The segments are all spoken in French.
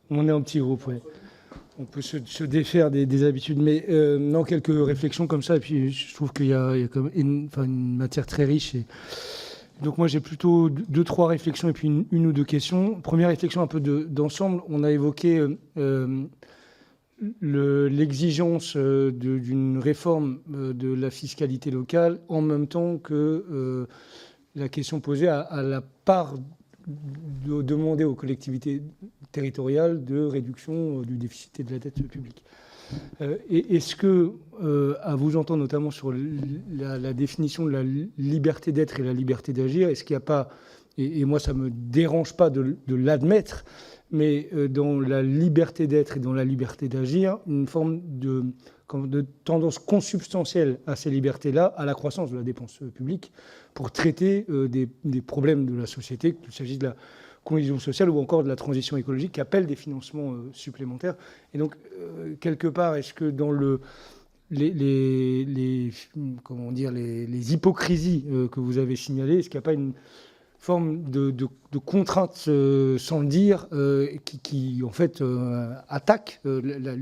On est un petit groupe, ouais. On peut se défaire des habitudes, mais non, quelques réflexions comme ça, et puis je trouve qu'il y a quand même une matière très riche. Donc moi j'ai plutôt deux, trois réflexions et puis une ou deux questions. Première réflexion un peu d'ensemble, on a évoqué l'exigence d'une réforme de la fiscalité locale en même temps que la question posée à la part de demander aux collectivités territoriales de réduction du déficit et de la dette publique. Et est-ce que, à vous entendre notamment sur la définition de la liberté d'être et la liberté d'agir, est-ce qu'il n'y a pas, et moi ça ne me dérange pas de l'admettre, mais dans la liberté d'être et dans la liberté d'agir, une forme de tendance consubstantielle à ces libertés-là, à la croissance de la dépense publique, pour traiter des problèmes de la société, qu'il s'agisse de la cohésion sociale ou encore de la transition écologique, qui appellent des financements supplémentaires. Et donc, quelque part, est-ce que dans les hypocrisies que vous avez signalées, est-ce qu'il n'y a pas une forme de contrainte sans le dire qui en fait attaque la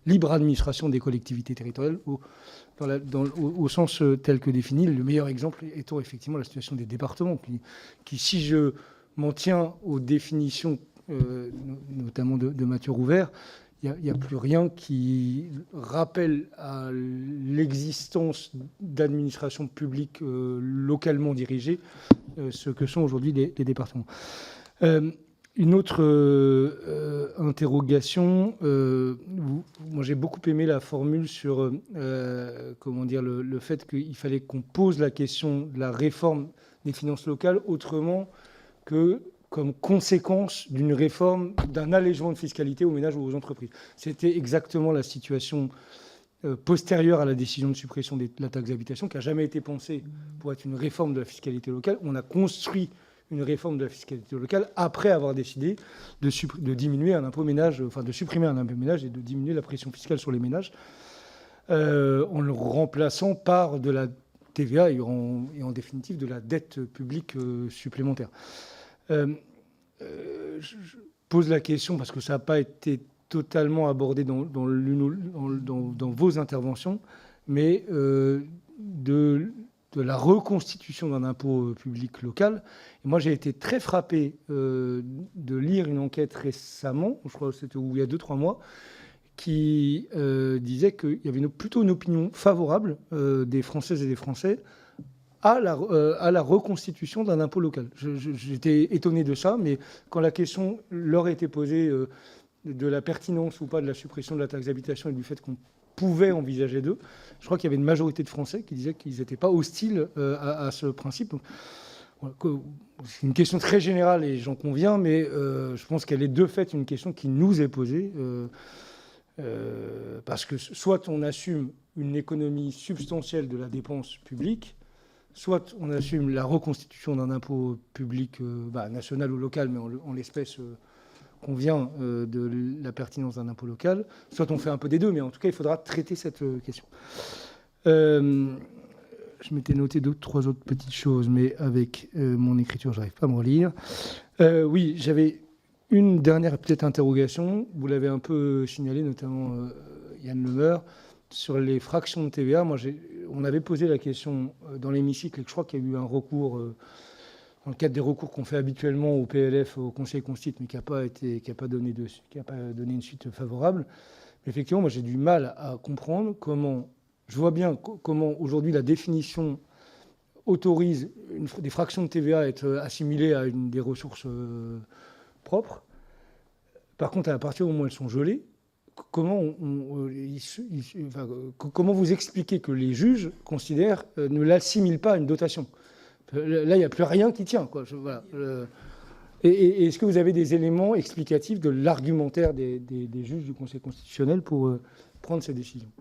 libre administration des collectivités territoriales au sens tel que défini, le meilleur exemple étant effectivement la situation des départements qui si je m'en tiens aux définitions notamment de Mathieu Rouvert, il n'y a plus rien qui rappelle à l'existence d'administrations publiques localement dirigées ce que sont aujourd'hui les départements. Une autre interrogation, moi j'ai beaucoup aimé la formule sur le fait qu'il fallait qu'on pose la question de la réforme des finances locales autrement que comme conséquence d'une réforme, d'un allègement de fiscalité aux ménages ou aux entreprises. C'était exactement la situation postérieure à la décision de suppression de la taxe d'habitation, qui n'a jamais été pensée pour être une réforme de la fiscalité locale. On a construit une réforme de la fiscalité locale après avoir décidé de diminuer un impôt ménage, enfin de supprimer un impôt ménage et de diminuer la pression fiscale sur les ménages, en le remplaçant par de la TVA et en définitive de la dette publique supplémentaire. Je pose la question parce que ça n'a pas été totalement abordé dans vos interventions, mais de la reconstitution d'un impôt public local. Et moi, j'ai été très frappé de lire une enquête récemment, je crois que c'était il y a 2-3 mois, qui disait qu'il y avait plutôt une opinion favorable des Françaises et des Français à la reconstitution d'un impôt local. J'étais étonné de ça, mais quand la question leur a été posée de la pertinence ou pas de la suppression de la taxe d'habitation et du fait qu'on pouvait envisager d'eux, je crois qu'il y avait une majorité de Français qui disaient qu'ils n'étaient pas hostiles à ce principe. Donc, voilà, c'est une question très générale et j'en conviens, mais je pense qu'elle est de fait une question qui nous est posée. Parce que soit on assume une économie substantielle de la dépense publique, soit on assume la reconstitution d'un impôt public national ou local, mais en l'espèce convient de la pertinence d'un impôt local, soit on fait un peu des deux, mais en tout cas, il faudra traiter cette question. Je m'étais noté 3 autres petites choses, mais avec mon écriture, je n'arrive pas à me relire. Oui, j'avais une dernière peut-être interrogation. Vous l'avez un peu signalé, notamment Yann Lemeur, sur les fractions de TVA. Moi, on avait posé la question dans l'hémicycle et je crois qu'il y a eu un recours, dans le cadre des recours qu'on fait habituellement au PLF, au Conseil constitutionnel, mais qui n'a pas donné une suite favorable. Mais effectivement, moi, j'ai du mal à comprendre comment. Je vois bien comment aujourd'hui la définition autorise des fractions de TVA à être assimilées à des ressources propres. Par contre, à partir du moment où elles sont gelées, comment vous expliquez que les juges ne l'assimilent pas à une dotation? Là, il n'y a plus rien qui tient, quoi. Voilà. Et est-ce que vous avez des éléments explicatifs de l'argumentaire des juges du Conseil constitutionnel pour prendre ces décisions?